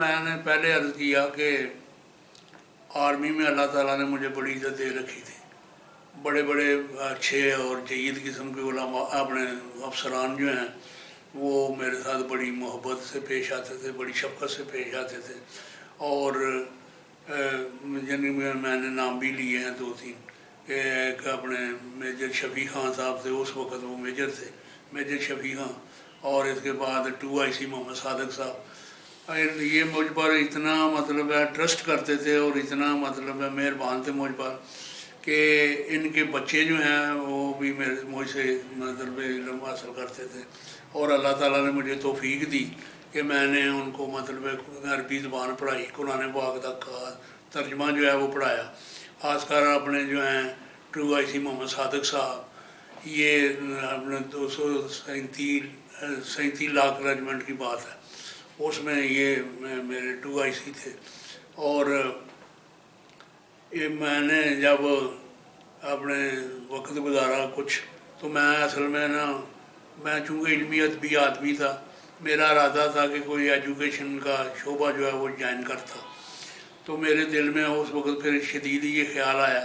मैंने पहले अर्ज़ किया कि आर्मी में अल्लाह ताला ने मुझे बड़ी इज़्ज़त दे रखी थी। बड़े बड़े अच्छे और जय्यद किस्म के उलमा अपने अफसरान जो हैं वो मेरे साथ बड़ी मोहब्बत से पेश आते थे, बड़ी शफ़क़त से पेश आते थे। और जिन मैंने नाम भी लिए हैं दो तीन, कि एक अपने मेजर शफ़ी खान साहब थे, उस वक़्त वो मेजर थे, मेजर शफ़ी खान। और इसके बाद 2IC मोहम्मद सादिक साहब, ये मुझ पर इतना मतलब है ट्रस्ट करते थे और इतना मतलब है मेहरबान थे मुझ पर कि इनके बच्चे जो हैं वो भी मेरे मुझसे मतलब इल्म हासिल करते थे। और अल्लाह ताला ने मुझे तौफीक दी कि मैंने उनको मतलब अरबी ज़बान पढ़ाई, कुरान पाक का तर्जमा जो है वो पढ़ाया। ख़ासकर अपने जो हैं 2IC मोहम्मद सादिक साहब, ये अपने 237 लाख रेजिमेंट की बात है, उसमें ये मेरे 2IC थे। और ये मैंने जब अपने वक्त गुजारा कुछ, तो मैं असल में ना, मैं चूँकि इल्मी अदबी आदमी था, मेरा इरादा था कि कोई एजुकेशन का शोबा जो है वो ज्वाइन करता। तो मेरे दिल में उस वक्त फिर शदीद ये ख्याल आया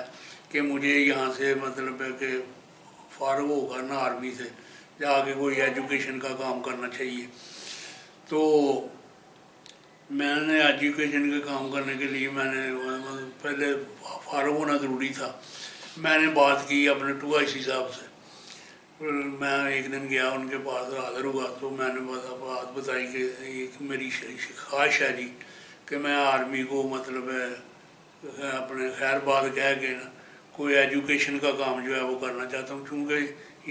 कि मुझे यहाँ से मतलब है कि फ़ारग होकर ना आर्मी से जाके कोई एजुकेशन का काम करना चाहिए। तो मैंने एजुकेशन के काम करने के लिए मैंने पहले फ़ारग होना ज़रूरी था। मैंने बात की अपने 2IC साहब से। मैं एक दिन गया उनके पास, हाज़िर हुआ, तो मैंने बात बताई कि एक मेरी ख्वाहिश है जी कि मैं आर्मी को मतलब अपने खैर बात कह के ना कोई एजुकेशन का काम जो है वो करना चाहता हूँ, क्योंकि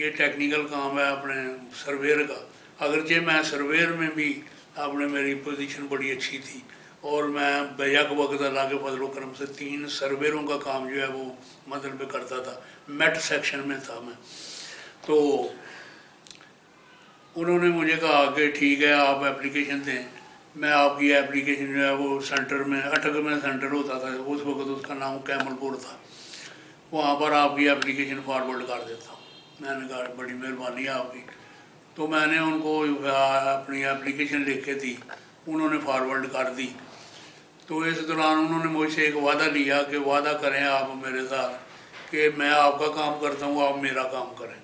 ये टेक्निकल काम है अपने सर्वेयर का। अगरचे मैं सर्वेयर में भी आपने मेरी पोजीशन बड़ी अच्छी थी और मैं बैक वक्त अल्लाह के फजल करम से 3 सर्वेयरों का काम जो है वो मतलब करता था, मेट सेक्शन में था मैं। तो उन्होंने मुझे कहा कि ठीक है आप एप्लीकेशन दें, मैं आपकी एप्लीकेशन जो है वो सेंटर में, अटक में सेंटर होता था उस वक्त, उसका नाम कैमलपुर था, वहाँ पर आपकी एप्लीकेशन फॉरवर्ड कर देता हूँ। मैंने कहा बड़ी मेहरबानी है आपकी। तो मैंने उनको अपनी एप्लीकेशन लिख के दी, उन्होंने फॉरवर्ड कर दी। तो इस दौरान उन्होंने मुझसे एक वादा लिया कि वादा करें आप मेरे साथ कि मैं आपका काम करता हूँ, आप मेरा काम करें।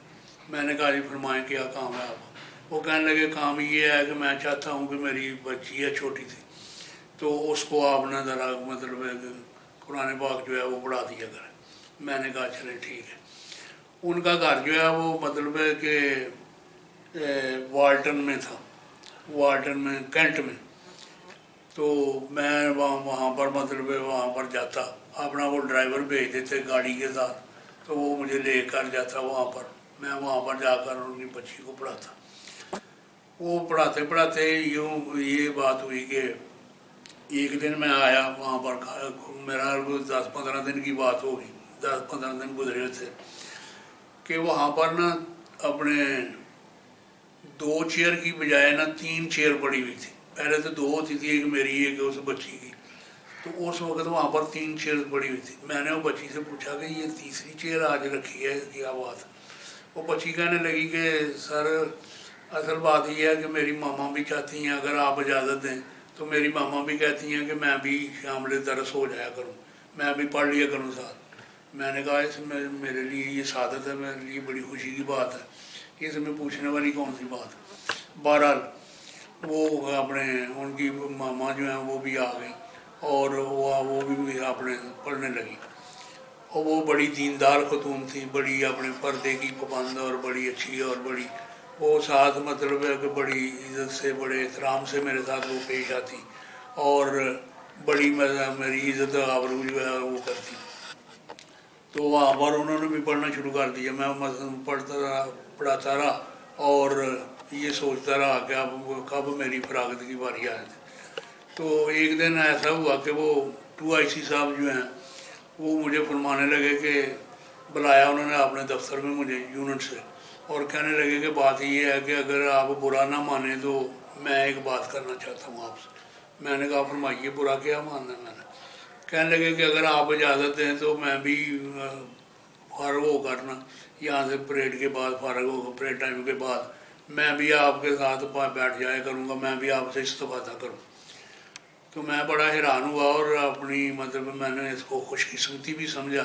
मैंने कहा जी फरमाएँ क्या काम है आपका। वो कहने लगे काम ये है कि मैं चाहता हूँ कि मेरी बच्ची है छोटी सी, तो उसको आप ना ज़रा मतलब कुरान पाक जो है वो पढ़ा दिया करें। मैंने कहा चले ठीक है। उनका घर जो है वो मतलब है कि वाल्टन में था, वाल्टन में कैंट में। तो मैं वहाँ पर मतलब वहाँ पर जाता, अपना वो ड्राइवर भेज देते गाड़ी के साथ, तो वो मुझे लेकर जाता वहाँ पर। मैं वहाँ पर जाकर उनकी बच्ची को पढ़ाता। वो पढ़ाते पढ़ाते यूँ ये बात हुई कि एक दिन मैं आया वहाँ पर, मेरा 10-15 दिन की बात होगी, 10-15 दिन गुजरे थे कि वहाँ पर ना अपने 2 चेयर की बजाय ना 3 चेयर पड़ी हुई थी। पहले तो 2 होती थी, एक मेरी एक उस बच्ची की। तो उस वक्त वहाँ पर 3 चेयर पड़ी हुई थी। मैंने वो बच्ची से पूछा कि ये तीसरी चेयर आज रखी है, क्या बात। वो बच्ची कहने लगी कि सर असल बात यह है कि मेरी मामा भी चाहती हैं अगर आप इजाज़त दें, तो मेरी मामा भी कहती हैं कि मैं भी शामिल दरस हो जाया करूँ, मैं भी पढ़ लिया करूँ साथ। मैंने कहा इसमें मेरे लिए ये सादत है, मेरे लिए बड़ी खुशी की बात है, इसमें पूछने वाली कौन सी बात। बहरहाल वो अपने उनकी मामा जो हैं वो भी आ गई और वो भी अपने पढ़ने लगी। और वो बड़ी दीनदार खतून थी, बड़ी अपने पर्दे की पाबंद और बड़ी अच्छी और बड़ी वो साथ मतलब है कि बड़ी इज़्ज़त से, बड़े एहतराम से मेरे साथ वो पेश आती और बड़ी मेरी इज़्ज़त आबरू जो है वो करती। तो वहाँ पर उन्होंने भी पढ़ना शुरू कर दिया। मैं पढ़ता रहा, पढ़ाता रहा और ये सोचता रहा कि अब कब मेरी फरागत की बारी आए। तो एक दिन ऐसा हुआ कि वो 2IC साहब जो हैं वो मुझे फरमाने लगे कि बुलाया उन्होंने अपने दफ्तर में मुझे यूनिट से, और कहने लगे कि बात ये है कि अगर आप बुरा ना माने तो मैं एक बात करना चाहता हूँ आपसे। मैंने कहा फरमाइए, बुरा क्या मानना है मैंने। कहने लगे कि अगर आप इजाज़त दें तो मैं भी फ़ारग हो करना यहाँ से परेड के बाद, फ़ारग हो परेड टाइम के बाद मैं भी आपके साथ बैठ जाया करूँगा, मैं भी आपसे इस्तेफादा करूँ। تو میں بڑا حیران ہوا اور اپنی مطلب میں نے اس کو خوش قسمتی بھی سمجھا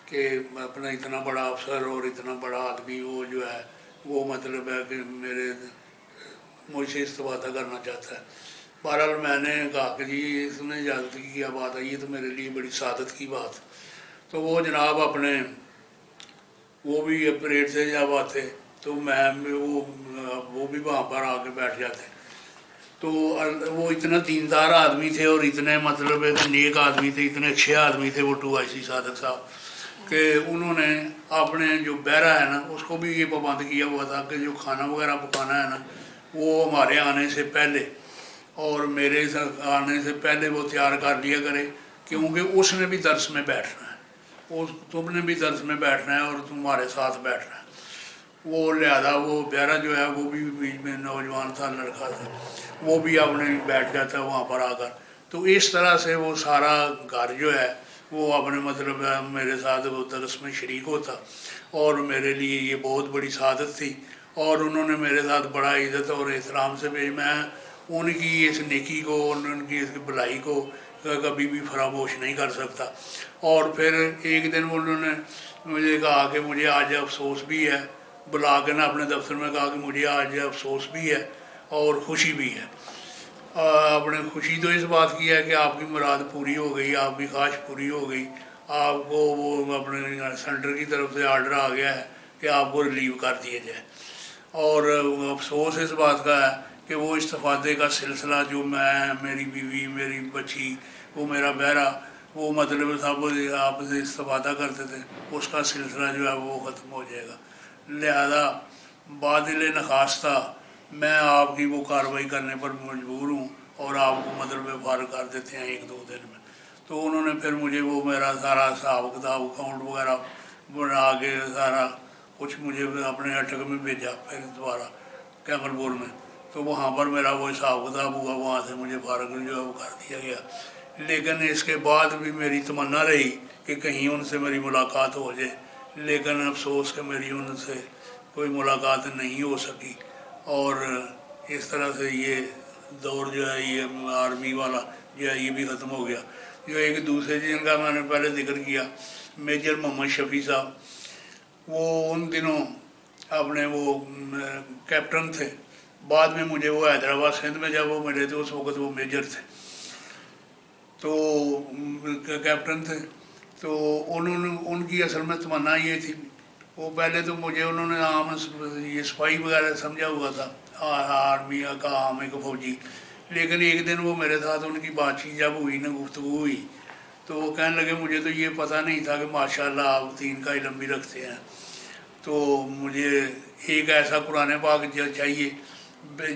کہ اپنا اتنا بڑا افسر اور اتنا بڑا آدمی وہ جو ہے وہ مطلب ہے کہ مجھ سے استفادہ کرنا چاہتا ہے۔ بہرحال میں نے کہا کہ جی اس نے اجازت کی کیا بات آئی ہے، تو میرے لیے بڑی سعادت کی بات۔ تو وہ جناب اپنے وہ بھی پریڈ سے جب آتے تو میں وہ بھی وہاں پر آ کے بیٹھ جاتے۔ تو وہ اتنا دیندار آدمی تھے اور اتنے مطلب نیک آدمی تھے، اتنے اچھے آدمی تھے وہ 2IC صادق صاحب، کہ انہوں نے اپنے جو بہرا ہے نا اس کو بھی یہ پابند کیا ہوا تھا کہ جو کھانا وغیرہ پکانا ہے نا وہ ہمارے آنے سے پہلے اور میرے آنے سے پہلے وہ تیار کر لیا کرے، کیونکہ اس نے بھی درس میں بیٹھنا ہے، تم نے بھی درس میں بیٹھنا ہے اور تمہارے ساتھ بیٹھنا ہے۔ وہ لہذا وہ بہرا جو ہے وہ بھی بیچ میں نوجوان تھا، لڑکا تھا، وہ بھی اپنے بیٹھ جاتا وہاں پر آ کر۔ تو اس طرح سے وہ سارا گھر جو ہے وہ اپنے مطلب میرے ساتھ وہ درس میں شریک ہوتا، اور میرے لیے یہ بہت بڑی سعادت تھی، اور انہوں نے میرے ساتھ بڑا عزت اور احترام سے میں ان کی اس نیکی کو، ان کی اس بھلائی کو کبھی بھی فراموش نہیں کر سکتا۔ اور پھر ایک دن انہوں نے مجھے کہا کہ مجھے آج افسوس بھی ہے، بلا کے نا اپنے دفتر میں کہا کہ مجھے آج افسوس بھی ہے اور خوشی بھی ہے۔ آپ نے خوشی تو اس بات کی ہے کہ آپ کی مراد پوری ہو گئی، آپ کی خواہش پوری ہو گئی، آپ کو وہ اپنے سینٹر کی طرف سے آرڈر آ گیا ہے کہ آپ کو ریلیو کر دیا جائے۔ اور افسوس اس بات کا ہے کہ وہ استفادے کا سلسلہ جو میں، میری بیوی، میری بچی، وہ میرا بہرا، وہ مطلب سب آپ سے استفادہ کرتے تھے، اس کا سلسلہ جو ہے وہ ختم ہو جائے گا۔ لہذا بادل نخواستہ میں آپ کی وہ کارروائی کرنے پر مجبور ہوں اور آپ کو مطلب فارغ کر دیتے ہیں 1-2 دن میں۔ تو انہوں نے پھر مجھے وہ میرا سارا حساب کتاب اکاؤنٹ وغیرہ بنا کے سارا کچھ مجھے اپنے اٹک میں بھیجا، پھر دوبارہ کیمل پور میں، تو وہاں پر میرا وہ حساب کتاب ہوا، وہاں سے مجھے فارغ جو ہے وہ کر دیا گیا۔ لیکن اس کے بعد بھی میری تمنا رہی کہ کہیں ان سے میری ملاقات ہو جائے، لیکن افسوس کہ میری ان سے کوئی ملاقات نہیں ہو سکی، اور اس طرح سے یہ دور جو ہے یہ آرمی والا جو ہے یہ بھی ختم ہو گیا۔ جو ایک دوسرے جن کا میں نے پہلے ذکر کیا، میجر محمد شفیع صاحب، وہ ان دنوں اپنے وہ کیپٹن تھے، بعد میں مجھے وہ حیدرآباد سندھ میں جب وہ ملے تھے اس وقت وہ میجر تھے، تو کیپٹن تھے۔ تو انہوں نے، ان کی اصل میں تمنا یہ تھی، وہ پہلے تو مجھے انہوں نے عام یہ سپاہی وغیرہ سمجھا ہوا تھا، آرمی کا عام ایک فوجی، لیکن ایک دن وہ میرے ساتھ ان کی بات چیت جب ہوئی نا، گفتگو ہوئی، تو وہ کہنے لگے مجھے تو یہ پتہ نہیں تھا کہ ماشاءاللہ آپ دین کا علم بھی رکھتے ہیں، تو مجھے ایک ایسا قرآن پاک چاہیے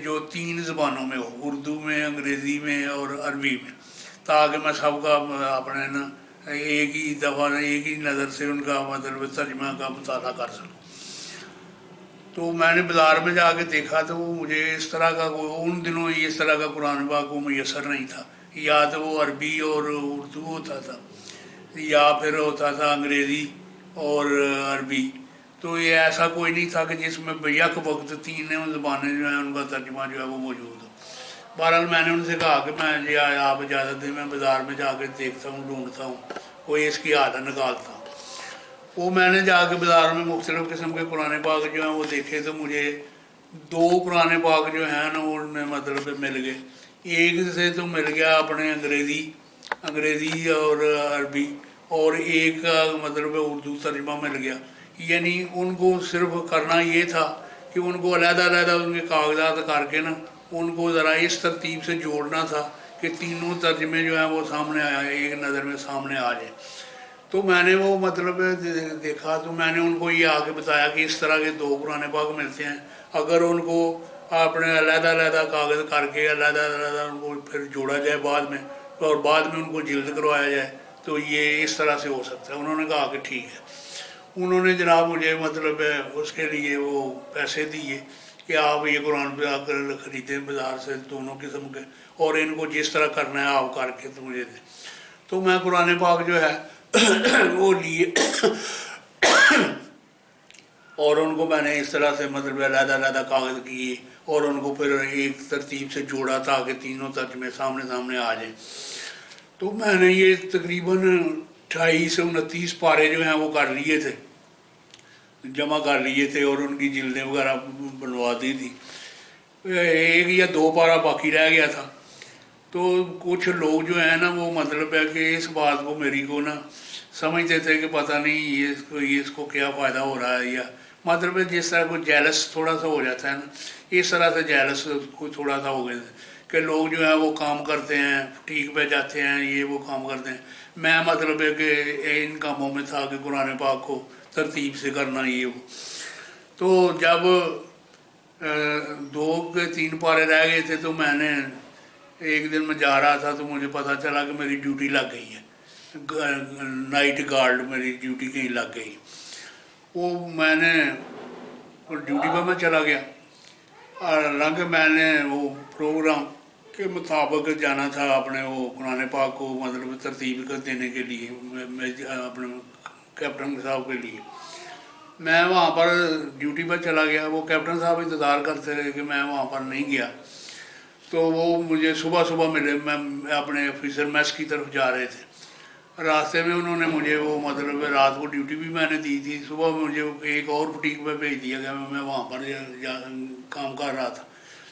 جو 3 زبانوں میں ہو، اردو میں، انگریزی میں اور عربی میں، تاکہ میں سب کا اپنے نا ایک ہی دفعہ ایک ہی نظر سے ان کا مطلب ترجمہ کا مطالعہ کر سکوں۔ تو میں نے بازار میں جا کے دیکھا تو وہ مجھے اس طرح کا، ان دنوں اس طرح کا قرآن پاک کو میسر نہیں تھا، یا تو وہ عربی اور اردو ہوتا تھا یا پھر ہوتا تھا انگریزی اور عربی، تو یہ ایسا کوئی نہیں تھا کہ جس میں یک وقت 3 زبانیں جو ہیں ان کا ترجمہ جو ہے وہ موجود ہو۔ بہرحال میں نے ان سے کہا کہ میں آپ اجازت دیں میں بازار میں جا کے دیکھتا ہوں، ڈھونڈتا ہوں، کوئی اس کی حالت نکالتا ہوں۔ وہ میں نے جا کے بازار میں مختلف قسم کے قرآن پاک جو ہیں وہ دیکھے، تو مجھے 2 قرآن پاک جو ہیں نا ان میں مطلب مل گئے۔ ایک سے تو مل گیا اپنے انگریزی اور عربی، اور ایک کا مطلب اردو ترجمہ مل گیا۔ یعنی ان کو صرف کرنا یہ تھا کہ ان کو علیحدہ علیحدہ ان کے کاغذات کر کے نا ان کو ذرا اس ترتیب سے جوڑنا تھا کہ 3 ترجمے جو ہیں وہ سامنے ایک نظر میں سامنے آ جائیں۔ تو میں نے وہ مطلب دیکھا، تو میں نے ان کو یہ آ کے بتایا کہ اس طرح کے 2 قرآن پاک ملتے ہیں، اگر ان کو اپنے علیحدہ علیحدہ کاغذ کر کے علیحدہ علیحدہ ان کو پھر جوڑا جائے بعد میں، اور بعد میں ان کو جلد کروایا جائے تو یہ اس طرح سے ہو سکتا ہے۔ انہوں نے کہا کہ ٹھیک ہے۔ انہوں نے جناب مجھے مطلب اس کے لیے وہ پیسے دیے کہ آپ یہ قرآن پہ آ کر خریدیں بازار سے 2 قسم کے، اور ان کو جس طرح کرنا ہے آپ کر کے تو مجھے دیں۔ تو میں قرآن پاک جو ہے وہ لیے اور ان کو میں نے اس طرح سے مطلب علیحدہ علیحدہ کاغذ کیے और उनको फिर एक तरतीब से जोड़ा ताकि तीनों तर्जमे सामने सामने आ जाएं। तो मैंने ये तकरीबन 28 से 29 पारे जो हैं वो कर लिए थे, जमा कर लिए थे, और उनकी जिल्दें वगैरह बनवा दी थी। एक या दो पारा बाकी रह गया था। तो कुछ लोग जो है ना वो मतलब है कि इस बात को मेरी को ना समझते थे कि पता नहीं ये इसको क्या फ़ायदा हो रहा है, या मतलब है जिस तरह कोई जेलस थोड़ा सा हो जाता है ना, इस तरह से जेलस को थोड़ा सा हो गए थे कि लोग जो है वो काम करते हैं, ठीक पे जाते हैं, ये वो काम करते हैं। मैं मतलब है कि इन कामों में था कि कुरान पाक को तरतीब से करना, ये वो। तो जब 2 के 3 पारे रह गए थे, तो मैंने एक दिन मैं जा रहा था तो मुझे पता चला कि मेरी ड्यूटी लग गई है, नाइट गार्ड मेरी ड्यूटी कहीं लग गई। वो मैंने ड्यूटी पर मैं चला गया, हालांकि मैंने वो प्रोग्राम के मुताबिक जाना था अपने वो कुरान पाक को मतलब तरतीब कर देने के लिए, मैं अपने कैप्टन साहब के लिए। मैं वहाँ पर ड्यूटी पर चला गया, वो कैप्टन साहब इंतज़ार करते रहे कि मैं वहाँ पर नहीं गया। तो वो मुझे सुबह सुबह मिले, मैं अपने ऑफिसर मैस की तरफ जा रहे थे, रास्ते में उन्होंने मुझे वो मतलब रात को ड्यूटी भी मैंने दी थी, सुबह मुझे एक और बुटीक पे भेज दिया गया, मैं वहाँ पर काम कर रहा था।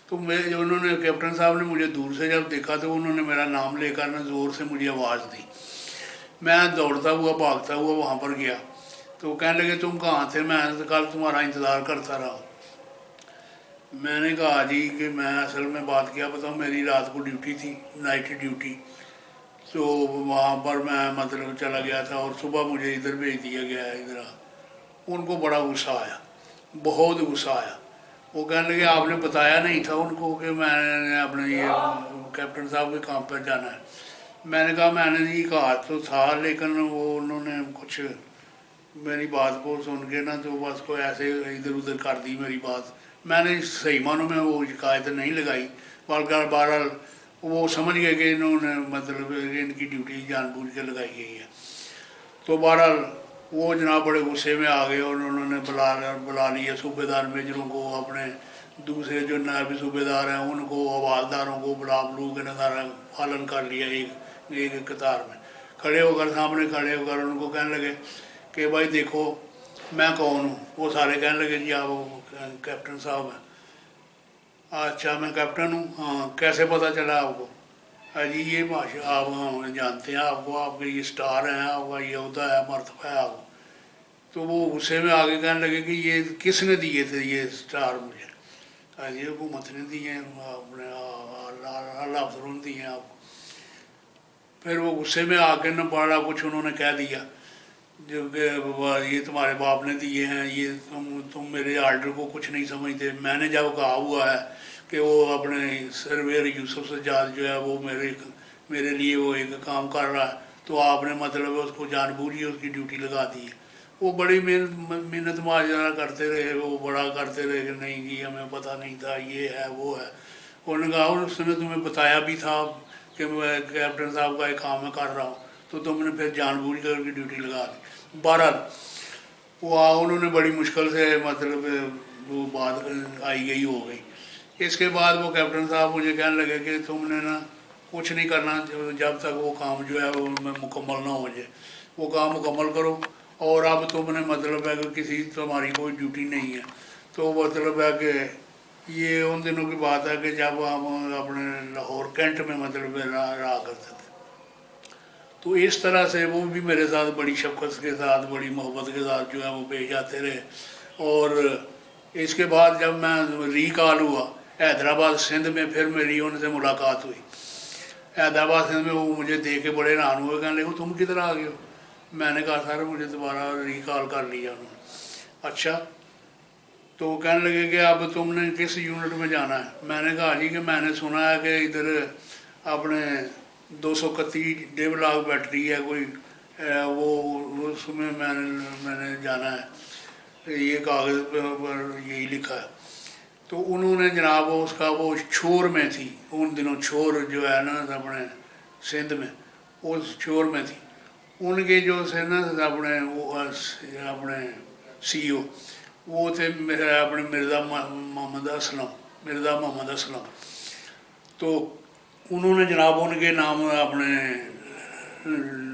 तो मैं उन्होंने कैप्टन साहब ने मुझे दूर से जब देखा तो उन्होंने मेरा नाम लेकर ना ज़ोर से मुझे आवाज़ दी। मैं दौड़ता हुआ भागता हुआ वहाँ पर गया, तो कहने लगे तुम कहाँ थे? मैं तो कल तुम्हारा इंतज़ार करता रहा। मैंने कहा जी कि मैं असल में बात क्या बताऊँ, मेरी रात को ड्यूटी थी, नाइट ड्यूटी, तो वहाँ पर मैं मतलब चला गया था और सुबह मुझे इधर भेज दिया गया है इधर। उनको बड़ा गुस्सा आया, बहुत गुस्सा आया। वो कहने लगे आपने बताया नहीं था उनको कि मैंने अपने ये कैप्टन साहब के काम पर जाना है? मैंने कहा मैंने जी कहा तो था, लेकिन वो उन्होंने कुछ मेरी बात को सुन के ना तो बस को ऐसे इधर उधर कर दी मेरी बात। मैंने सही मानों में वो शिकायत नहीं लगाई, बल्कि बहरहाल वो समझ गए कि इन्होंने मतलब इनकी ड्यूटी जानबूझ के लगाई गई है। तो बहरहाल वो जनाब बड़े गुस्से में आ गए और उन्होंने बुला लिया सूबेदार मेजरों को, अपने दूसरे जो नायब सूबेदार हैं उनको, हवालदारों को बुला बुलू के नज़ारा पालन कर लिया। एक कतार में खड़े होकर, सामने खड़े होकर उनको कहने लगे कि भाई देखो मैं कौन हूँ। वो सारे कहने लगे जी आप कैप्टन साहब हैं। अच्छा मैं कैप्टन हूँ, हाँ कैसे पता चला आपको? जी ये माशा आप हम जानते हैं आपको, आपके ये स्टार हैं, आपका ये होता है, मर्तबा है आपको। तो वो गुस्से में आगे कहने लगे कि ये किसने दिए थे ये स्टार मुझे? ये हुकूमत ने दिए हैं, अपने अल्लाह अफसरों ने दिए हैं आपको। फिर वो गुस्से में आके न बड़ा कुछ उन्होंने कह दिया जो कि ये तुम्हारे बाप ने दिए हैं, ये तुम मेरे आर्डर को कुछ नहीं समझते। मैंने जब कहा हुआ है कि वो अपने सर्वेयर यूसुफ सज्जाद जो है वो मेरे लिए वो एक काम कर रहा है, तो आपने मतलब उसको जानबूझ ही उसकी ड्यूटी लगा दी है। वो बड़ी मेहनत माजरा करते रहे, वो बड़ा करते रहे कि नहीं जी हमें पता नहीं था, ये है वो है। उन्होंने कहा उसने तुम्हें बताया भी था कि मैं कैप्टन साहब का एक काम मैं कर रहा हूँ, तो तुमने फिर जानबूझ कर उनकी ड्यूटी लगा दी। बहरहाल वो उन्होंने बड़ी मुश्किल से मतलब वो बात आई गई हो गई। इसके बाद वो कैप्टन साहब मुझे कहने लगे कि तुमने ना कुछ नहीं करना जब तक वो काम जो है वो मुकम्मल ना हो जाए, वो काम मुकम्मल करो। और अब तुमने मतलब है कि किसी तुम्हारी कोई ड्यूटी नहीं है। तो मतलब है कि ये उन दिनों की बात है कि जब हम अपने लाहौर कैंट में मतलब रहा करते थे। तो इस तरह से वो भी मेरे साथ बड़ी शफकत के साथ, बड़ी मोहब्बत के साथ जो है वो पेश आते रहे। और इसके बाद जब मैं रिकॉल हुआ हैदराबाद सिंध में, फिर मेरी उनसे मुलाकात हुई हैदराबाद सिंध में। वो मुझे देख के बड़े हैरान हुए, कहने लगे तुम किधर आ गए हो? मैंने कहा सर मुझे दोबारा रिकॉल कर लिया उन्होंने। अच्छा, तो कहने लगे कि अब तुमने किस यूनिट में जाना है? मैंने कहा जी कि मैंने सुना है कि इधर अपने 231 डेवलाग बैटरी है कोई, वो उसमें मैंने जाना है, ये कागज़ पर यही लिखा है। तो उन्होंने जनाब उसका वो छोर में थी, उन दिनों छोर जो है ना अपने सिंध में, उस छोर में थी। उनके जो थे ना अपने CEO वो थे मेरे अपने मिर्ज़ा मोहम्मद असलम, मिर्ज़ा मोहम्मद असलम। तो उन्होंने जनाब उनके नाम अपने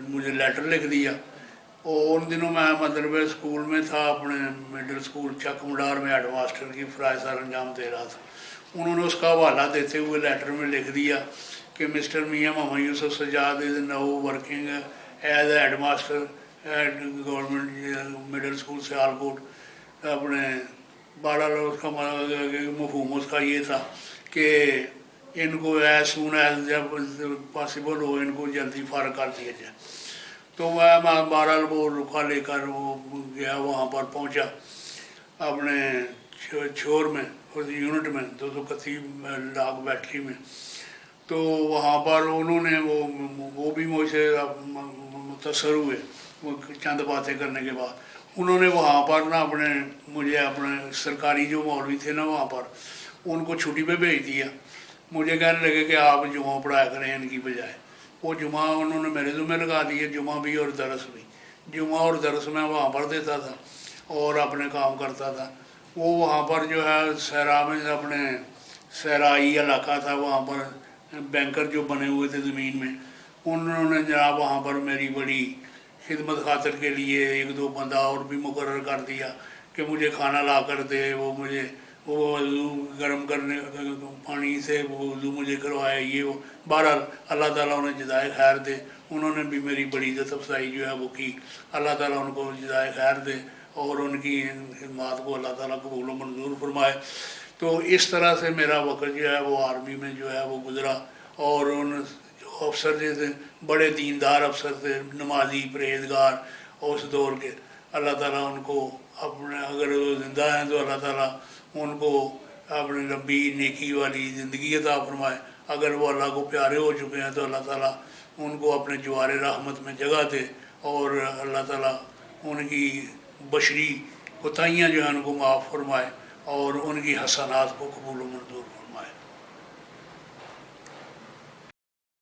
मुझे लेटर लिख दिया। और उन दिनों मैं मतलब स्कूल में था, अपने मिडिल स्कूल चक मुडार में हेड मास्टर की फ़राइज़ अंजाम दे रहा था। उन्होंने उसका हवाला देते हुए लेटर में लिख दिया कि mister Mian Mohammad Yusuf Sajjad is now working as a head master at government middle school Sialkot. अपने बहरहाल उसका मफहूम उसका ये था कि इनको एज सून एज जब पॉसिबल हो इनको जल्दी फारग कर दिया जाए। तो मैं बहरहाल वो रुका लेकर वो गया, वहाँ पर पहुँचा अपने छोर में उस यूनिट में 231 लाख बैटरी में। तो वहाँ पर उन्होंने वो भी मुझसे मुतासर हुए वो चंद बातें करने के बाद। उन्होंने वहाँ पर ना अपने मुझे अपने सरकारी जो मौलवी थे ना वहाँ पर उनको छुट्टी पे भेज दिया। मुझे कहने लगे कि आप जुमा पढ़ाया करें इनकी बजाय। वो जुमा उन्होंने मेरे ज़िम्मे लगा दिए, जुमा भी और दरस भी। जुमा और दरस मैं वहाँ पर देता था और अपने काम करता था। वो वहाँ पर जो है सहरा में अपने सहराई इलाका था, वहाँ पर बैंकर जो बने हुए थे ज़मीन में, उन्होंने जनाब वहाँ पर मेरी बड़ी खिदमत खातिर के लिए एक दो बंदा और भी मुकर्रर कर दिया कि मुझे खाना ला कर दे, वो मुझे वो वज़ू गर्म करने पानी से वो वज़ू मुझे करवाए, ये वो। बहरहाल अल्लाह ताला उन्हें जज़ाए खैर दे, उन्होंने भी मेरी बड़ी इज़्ज़त अफजाई जो है वो की। अल्लाह ताला उनको जज़ाए खैर दे और उनकी खिदमत को अल्लाह ताला कबूल व मंजूर फरमाए। तो इस तरह से मेरा वक़्त जो है वो आर्मी में जो है वो गुज़रा। और उन जो अफसर जो थे बड़े दीनदार अफसर थे, नमाजी परहेजगार उस दौर के, अल्लाह ताला उनको अपने अगर वो ज़िंदा हैं तो अल्लाह ताला उनको अपनी लंबी नेकी वाली ज़िंदगी अता फरमाए। अगर वो अल्लाह को प्यारे हो चुके हैं तो अल्लाह ताला उनको अपने जवार रहमत में जगह दे और अल्लाह ताला उनकी बशरी कोताहियाँ जो हैं उनको माफ़ फरमाए और उनकी हसनात को कबूल मंजूर